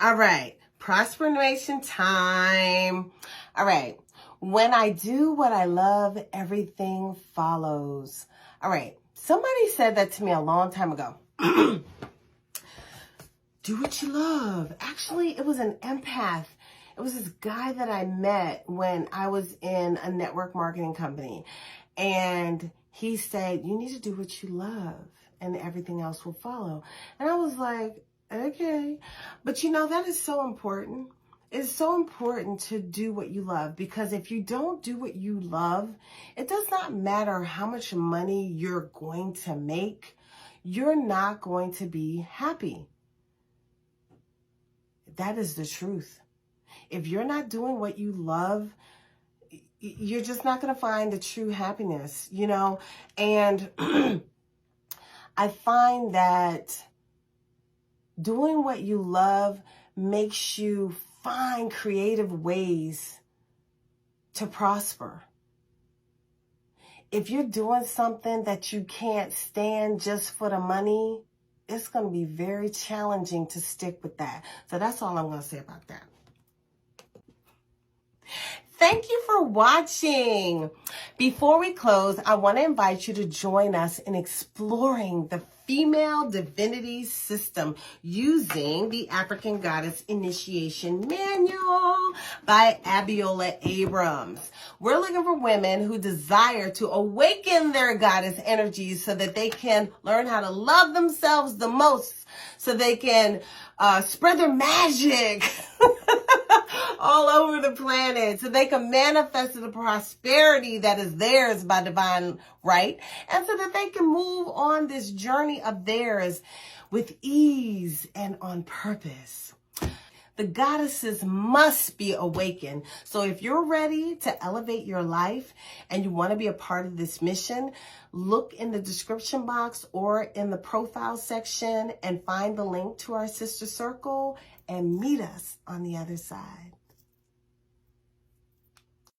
All right, Prospermation Time. All right, when I do what I love, everything follows. All right, somebody said that to me a long time ago. Do what you love. Actually, it was an empath. It was this guy that I met when I was in a network marketing company. And he said, you need to do what you love and everything else will follow. And I was like, okay. But you know, that is so important. It's so important to do what you love, because if you don't do what you love, it does not matter how much money you're going to make. You're not going to be happy. That is the truth. If you're not doing what you love, you're just not going to find the true happiness, you know? And I find that doing what you love makes you find creative ways to prosper. If you're doing something that you can't stand just for the money, it's going to be very challenging to stick with that. So that's all I'm going to say about that. Thank you for watching. Before we close, I want to invite you to join us in exploring the female divinity system using the African Goddess Initiation Manual by Abiola Abrams. We're looking for women who desire to awaken their goddess energies so that they can learn how to love themselves the most, so they can spread their magic all over the planet, so they can manifest the prosperity that is theirs by divine right, and so that they can move on this journey of theirs with ease and on purpose. The goddesses must be awakened. So if you're ready to elevate your life and you want to be a part of this mission, look in the description box or in the profile section and find the link to our sister circle and meet us on the other side.